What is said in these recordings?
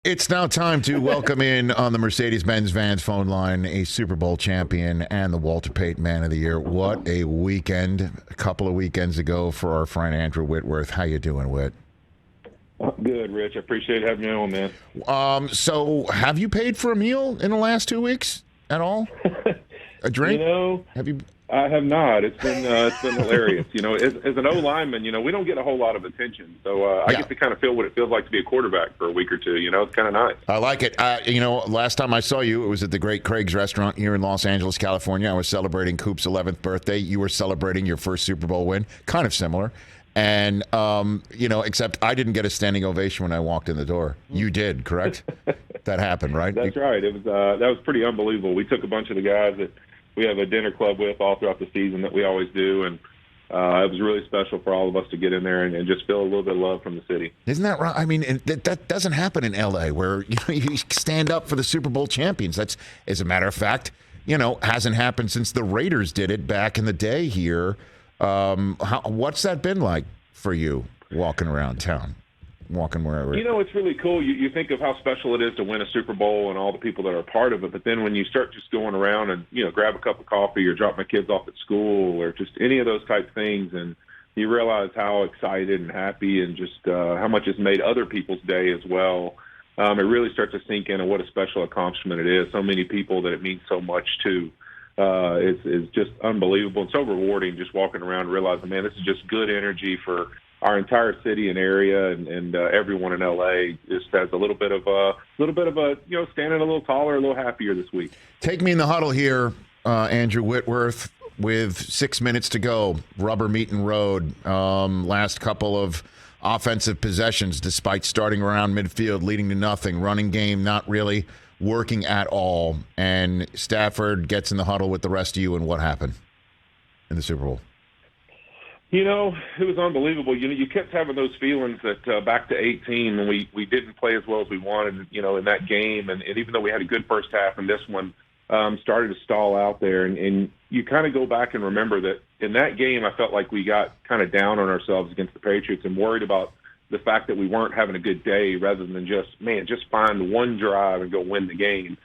It's now time to welcome in on the Mercedes-Benz Vans phone line a Super Bowl champion and the Walter Payton Man of the Year. What a weekend, a couple of weekends ago for our friend Andrew Whitworth. How you doing, Whit? Good, Rich. I appreciate having you on, man. So have you paid for a meal in the last 2 weeks at all? A drink? I have not. It's been hilarious. As an O-lineman, we don't get a whole lot of attention. So I get to kind of feel what it feels like to be a quarterback for a week or two. It's kind of nice. I like it. Last time I saw you, it was at the Great Craig's restaurant here in Los Angeles, California. I was celebrating Coop's 11th birthday. You were celebrating your first Super Bowl win. Kind of similar. And, except I didn't get a standing ovation when I walked in the door. You did, correct? That happened, right? That's right. It was that was pretty unbelievable. We took a bunch of the guys that we have a dinner club with all throughout the season that we always do, and it was really special for all of us to get in there and just feel a little bit of love from the city. Isn't that right? I mean, that doesn't happen in L.A. where you stand up for the Super Bowl champions. That's, as a matter of fact, hasn't happened since the Raiders did it back in the day here. What's that been like for you walking around town? Walking wherever. It's really cool. You think of how special it is to win a Super Bowl and all the people that are a part of it, but then when you start just going around and, grab a cup of coffee or drop my kids off at school or just any of those type things, and you realize how excited and happy and just how much it's made other people's day as well, it really starts to sink in on what a special accomplishment it is. So many people that it means so much to. It's just unbelievable and so rewarding just walking around and realizing, man, this is just good energy for our entire city and area, and everyone in LA just has a little bit of a standing a little taller, a little happier this week. Take me in the huddle here, Andrew Whitworth, with 6 minutes to go. Rubber meeting road. Last couple of offensive possessions, despite starting around midfield, leading to nothing. Running game not really working at all. And Stafford gets in the huddle with the rest of you, and what happened in the Super Bowl? It was unbelievable. You kept having those feelings that back to 18 when we didn't play as well as we wanted, in that game. And even though we had a good first half, and this one started to stall out there. And you kind of go back and remember that in that game, I felt like we got kind of down on ourselves against the Patriots and worried about the fact that we weren't having a good day rather than just find one drive and go win the game.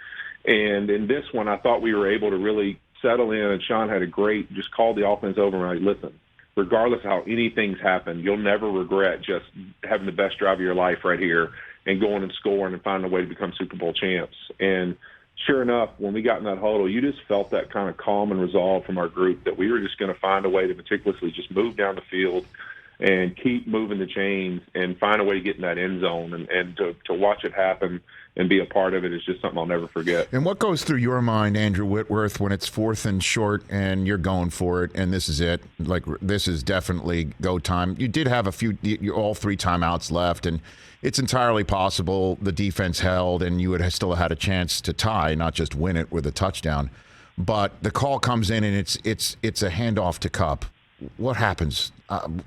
And in this one, I thought we were able to really settle in, and Sean had a great, just called the offense over and listen, regardless of how anything's happened, you'll never regret just having the best drive of your life right here and going and scoring and finding a way to become Super Bowl champs. And sure enough, when we got in that huddle, you just felt that kind of calm and resolve from our group that we were just going to find a way to meticulously just move down the field and keep moving the chains and find a way to get in that end zone. And to watch it happen and be a part of it is just something I'll never forget. And what goes through your mind, Andrew Whitworth, when it's 4th and short and you're going for it and this is it? Like, this is definitely go time. You did have all 3 timeouts left, and it's entirely possible the defense held and you would have still had a chance to tie, not just win it with a touchdown. But the call comes in and it's a handoff to Kupp. What happens?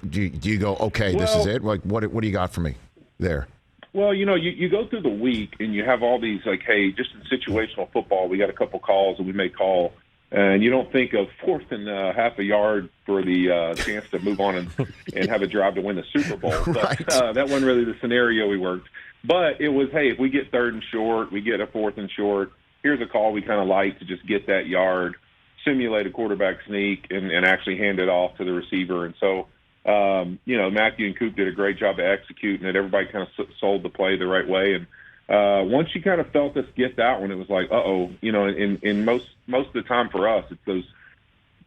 Do you go, okay, this is it? Like, what do you got for me there? Well, you go through the week and you have all these, like, hey, just in situational football, we got a couple calls that we may call, and you don't think of 4th and half a yard for the chance to move on and have a drive to win the Super Bowl. Right. But that wasn't really the scenario we worked. But it was, hey, if we get 3rd and short, we get a 4th and short, here's a call we kind of like to just get that yard, simulate a quarterback sneak, and actually hand it off to the receiver. And so, Matthew and Coop did a great job of executing it. Everybody kind of sold the play the right way. And once you kind of felt us get that one, it was like, in most of the time for us, it's those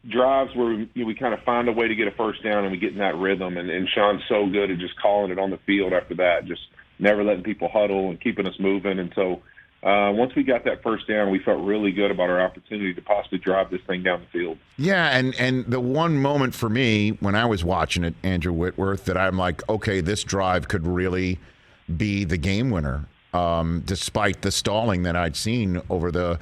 drives where we kind of find a way to get a first down and we get in that rhythm. And Sean's so good at just calling it on the field after that, just never letting people huddle and keeping us moving. And so once we got that first down, we felt really good about our opportunity to possibly drive this thing down the field. Yeah, and the one moment for me when I was watching it, Andrew Whitworth, that I'm like, okay, this drive could really be the game winner, despite the stalling that I'd seen over the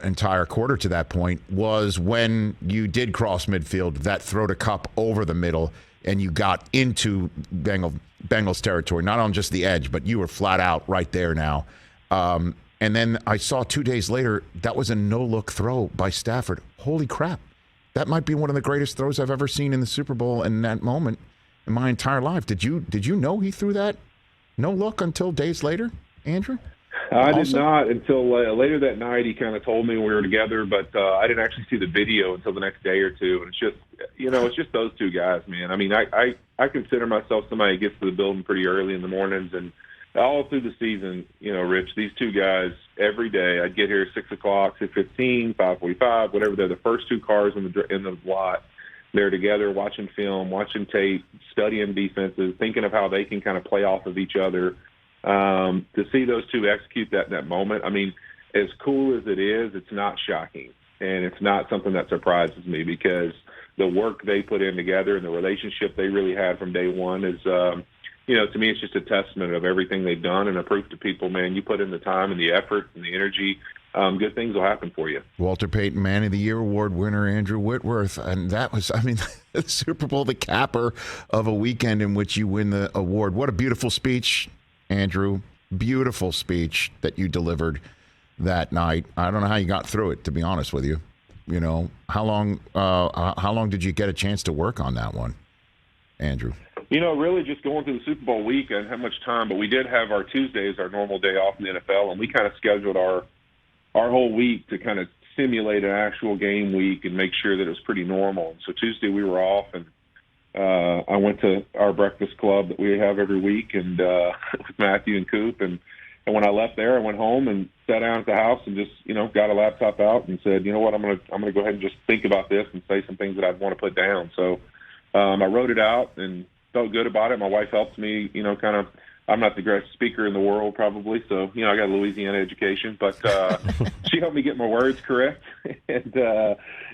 entire quarter to that point, was when you did cross midfield, that throw to Kupp over the middle, and you got into Bengals territory, not on just the edge, but you were flat out right there now. And then I saw 2 days later, that was a no-look throw by Stafford. Holy crap. That might be one of the greatest throws I've ever seen in the Super Bowl in that moment in my entire life. Did you know he threw that no look until days later, Andrew? I did not until later that night. He kind of told me we were together, but I didn't actually see the video until the next day or two. And it's just, it's just those two guys, man. I mean, I consider myself somebody who gets to the building pretty early in the mornings, and all through the season, Rich, these two guys every day. I'd get here at 6 o'clock, 6:15, 5:45, whatever. They're the first two cars in the lot. They're together watching film, watching tape, studying defenses, thinking of how they can kind of play off of each other. To see those two execute that in that moment, I mean, as cool as it is, it's not shocking. And it's not something that surprises me because the work they put in together and the relationship they really had from day one is, to me, it's just a testament of everything they've done and a proof to people, man, you put in the time and the effort and the energy, good things will happen for you. Walter Payton Man of the Year Award winner Andrew Whitworth. And that was, the Super Bowl, the capper of a weekend in which you win the award. What a beautiful speech, Andrew. Beautiful speech that you delivered that night. I don't know how you got through it, to be honest with you. How long did you get a chance to work on that one, Andrew? Really just going through the Super Bowl week, I didn't have much time, but we did have our Tuesdays, our normal day off in the NFL, and we kind of scheduled our whole week to kind of simulate an actual game week and make sure that it was pretty normal. And so Tuesday we were off, and I went to our breakfast club that we have every week and with Matthew and Coop, and when I left there, I went home and sat down at the house and just got a laptop out and said, you know what, I'm gonna go ahead and just think about this and say some things that I'd want to put down. So I wrote it out and felt good about it. My wife helped me, I'm not the greatest speaker in the world probably, so, I got a Louisiana education, but she helped me get my words correct, and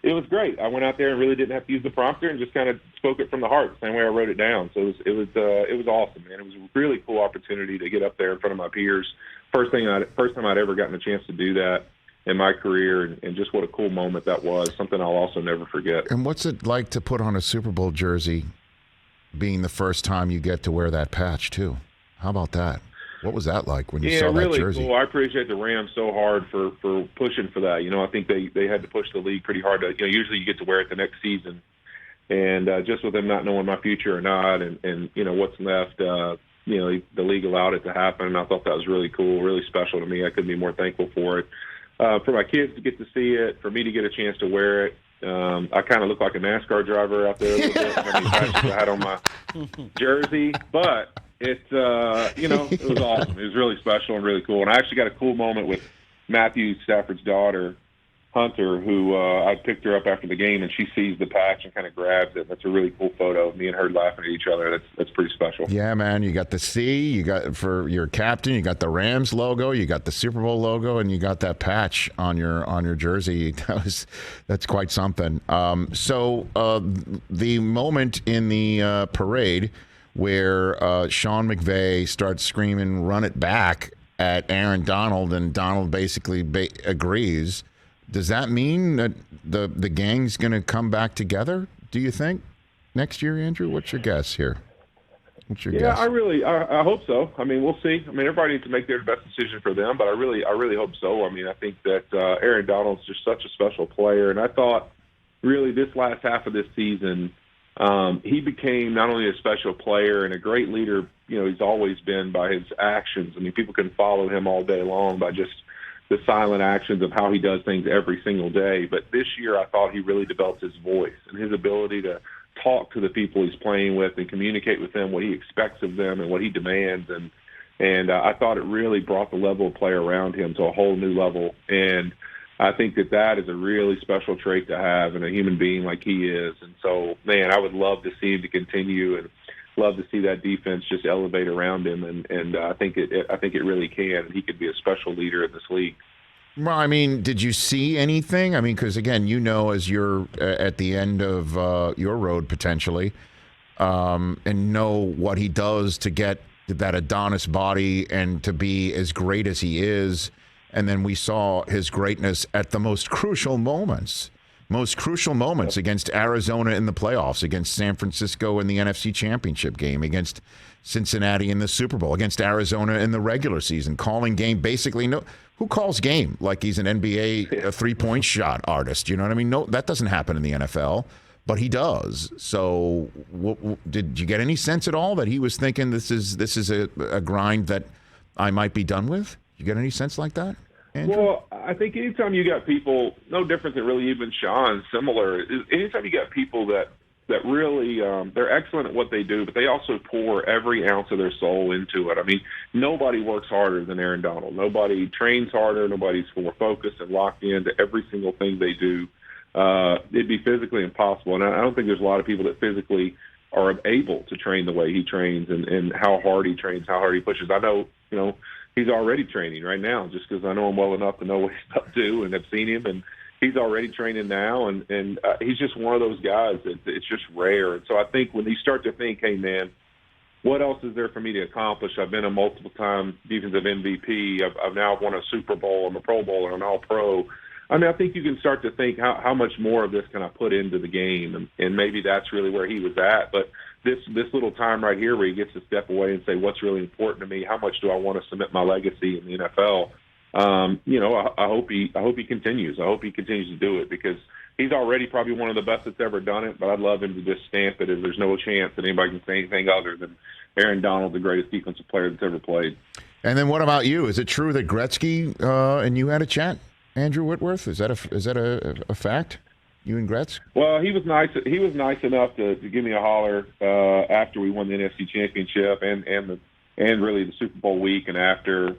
it was great. I went out there and really didn't have to use the prompter and just kind of spoke it from the heart, the same way I wrote it down. So it was awesome, man. It was a really cool opportunity to get up there in front of my peers. First time I'd ever gotten a chance to do that in my career, and just what a cool moment that was, something I'll also never forget. And what's it like to put on a Super Bowl jersey being the first time you get to wear that patch, too? How about that? What was that like when you saw that jersey? Yeah, really cool. I appreciate the Rams so hard for pushing for that. I think they had to push the league pretty hard. Usually you get to wear it the next season. And just with them not knowing my future or not and what's left, the league allowed it to happen. And I thought that was really cool, really special to me. I couldn't be more thankful for it. For my kids to get to see it, for me to get a chance to wear it. I kind of look like a NASCAR driver out there a little bit. How many patches I had on my jersey. But it was awesome. It was really special and really cool. And I actually got a cool moment with Matthew Stafford's daughter, Hunter, who I picked her up after the game, and she sees the patch and kind of grabs it. That's a really cool photo of me and her laughing at each other. That's pretty special. Yeah, man. You got the C, you got for your captain, you got the Rams logo, you got the Super Bowl logo, and you got that patch on your jersey. That's quite something. So the moment in the parade where Sean McVay starts screaming, "Run it back" at Aaron Donald, and Donald basically agrees. Does that mean that the gang's going to come back together, do you think, next year, Andrew? What's your guess here? What's your guess? I hope so. I mean, we'll see. I mean, everybody needs to make their best decision for them, but I really hope so. I mean, I think that Aaron Donald's just such a special player, and I thought really this last half of this season, he became not only a special player and a great leader, he's always been by his actions. I mean, people can follow him all day long by just the silent actions of how he does things every single day. But this year I thought he really developed his voice and his ability to talk to the people he's playing with and communicate with them what he expects of them and what he demands. And I thought it really brought the level of play around him to a whole new level. And I think that is a really special trait to have in a human being like he is. And so, man, I would love to see him to continue and love to see that defense just elevate around him, and I think it really can. He could be a special leader in this league. Well, I mean, did you see anything? I mean, because again, as you're at the end of your road potentially, and know what he does to get that Adonis body and to be as great as he is, and then we saw his greatness at the most crucial moments against Arizona in the playoffs, against San Francisco in the NFC Championship game, against Cincinnati in the Super Bowl, against Arizona in the regular season, calling game basically who calls game like he's an NBA three-point shot artist? You know what I mean? No, that doesn't happen in the NFL, but he does. So did you get any sense at all that he was thinking this is a grind that I might be done with? You get any sense like that, Andrew? Well, I think anytime you got people, no different than really even Sean, similar, anytime you got people that really, they're excellent at what they do, but they also pour every ounce of their soul into it. I mean, nobody works harder than Aaron Donald. Nobody trains harder. Nobody's more focused and locked into every single thing they do. It'd be physically impossible. And I don't think there's a lot of people that physically are able to train the way he trains and how hard he trains, how hard he pushes. I know, he's already training right now just because I know him well enough to know what he's up to and have seen him. And he's already training now, and he's just one of those guys that it's just rare. And so I think when you start to think, hey, man, what else is there for me to accomplish? I've been a multiple-time defensive MVP. I've now won a Super Bowl. I'm a Pro Bowler. I'm an All-Pro. I mean, I think you can start to think how much more of this can I put into the game, and maybe that's really where he was at. But this little time right here where he gets to step away and say, what's really important to me? How much do I want to cement my legacy in the NFL? I hope he continues. I hope he continues to do it because he's already probably one of the best that's ever done it. But I'd love him to just stamp it as there's no chance that anybody can say anything other than Aaron Donald, the greatest defensive player that's ever played. And then what about you? Is it true that Gretzky and you had a chat, Andrew Whitworth? Is that a fact? You and Gretz? Well, he was nice. He was nice enough to give me a holler after we won the NFC Championship and really the Super Bowl week and after.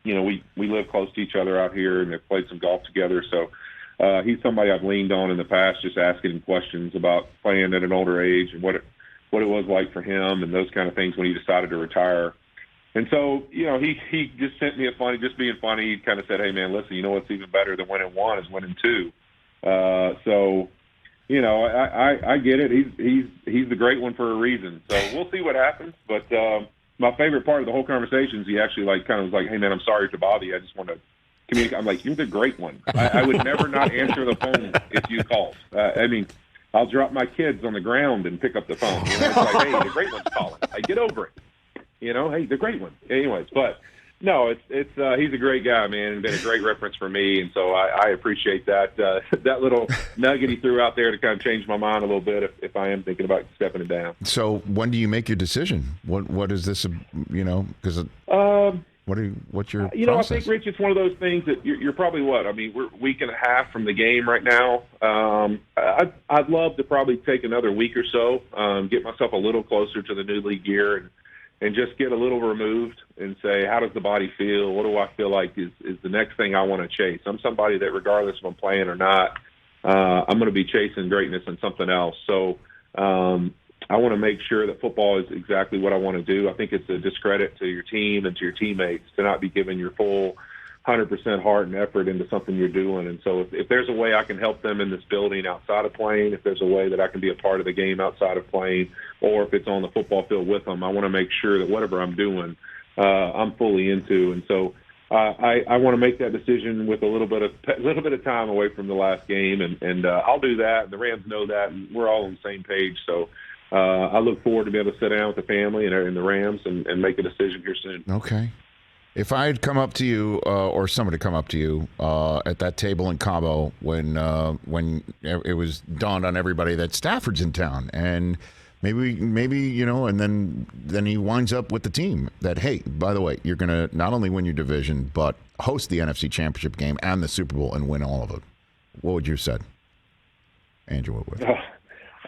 We live close to each other out here and have played some golf together. So he's somebody I've leaned on in the past, just asking him questions about playing at an older age and what it was like for him and those kind of things when he decided to retire. And so, he just sent me just being funny, he kind of said, hey, man, listen, you know what's even better than winning one is winning two. So, I get it. He's the great one for a reason. So we'll see what happens. But my favorite part of the whole conversation is he actually kind of was like, hey, man, I'm sorry to bother you. I just want to communicate. I'm like, you're the great one. I would never not answer the phone if you called. I'll drop my kids on the ground and pick up the phone. It's like, hey, the great one's calling. Get over it. Hey, the great one. Anyways, but no, it's he's a great guy, man, and been a great reference for me, and so I appreciate that that little nugget he threw out there to kind of change my mind a little bit if I am thinking about stepping it down. So when do you make your decision? What is this? Because what's your process? I think, Rich, it's one of those things that you're probably what? I mean, we're a week and a half from the game right now. I'd love to probably take another week or so, get myself a little closer to the new league year and just get a little removed and say, how does the body feel? What do I feel like is the next thing I want to chase? I'm somebody that regardless if I'm playing or not, I'm going to be chasing greatness in something else. So I want to make sure that football is exactly what I want to do. I think it's a discredit to your team and to your teammates to not be giving your full 100% heart and effort into something you're doing. And so if there's a way I can help them in this building outside of playing, if there's a way that I can be a part of the game outside of playing, or if it's on the football field with them, I want to make sure that whatever I'm doing, I'm fully into. And so I want to make that decision with a little bit of time away from the last game, and I'll do that. The Rams know that, and we're all on the same page. So I look forward to be able to sit down with the family and the Rams and make a decision here soon. Okay. If I had come up to you, or somebody come up to you at that table in Cabo when it was dawned on everybody that Stafford's in town, and maybe and then he winds up with the team that, hey, by the way, you're going to not only win your division but host the NFC Championship game and the Super Bowl and win all of it. What would you have said, Andrew Whitworth?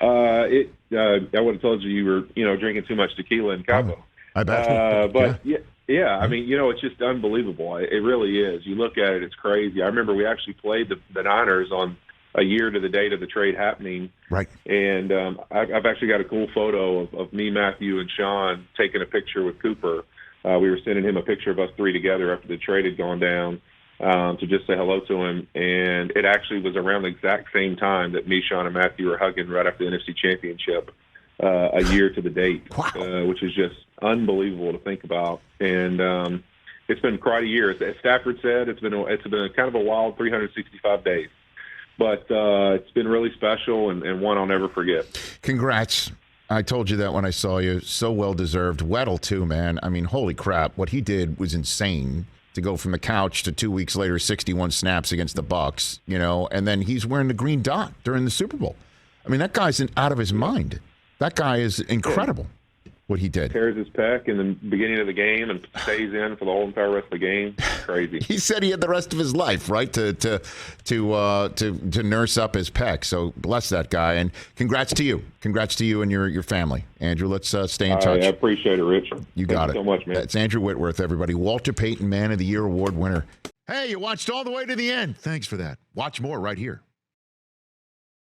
I would have told you were drinking too much tequila in Cabo. I bet. But yeah. I mean, it's just unbelievable. It really is. You look at it, it's crazy. I remember we actually played the Niners on a year to the date of the trade happening. Right. And I've actually got a cool photo of me, Matthew, and Sean taking a picture with Cooper. We were sending him a picture of us three together after the trade had gone down to just say hello to him. And it actually was around the exact same time that me, Sean, and Matthew were hugging right after the NFC Championship. A year to the date, wow. Which is just unbelievable to think about. And it's been quite a year. As Stafford said, it's been a kind of a wild 365 days. But it's been really special and one I'll never forget. Congrats. I told you that when I saw you. So well-deserved. Weddle, too, man. I mean, holy crap. What he did was insane. To go from the couch to 2 weeks later, 61 snaps against the Bucs, and then he's wearing the green dot during the Super Bowl. I mean, that guy's out of his mind. That guy is incredible. What he did. Tears his pec in the beginning of the game and stays in for the whole entire rest of the game. Crazy. He said he had the rest of his life, right, to nurse up his pec. So bless that guy, and congrats to you. Congrats to you and your family, Andrew. Let's stay in touch. I appreciate it, Rich. You got it. Thank you so much, man. That's Andrew Whitworth, everybody. Walter Payton Man of the Year award winner. Hey, you watched all the way to the end. Thanks for that. Watch more right here.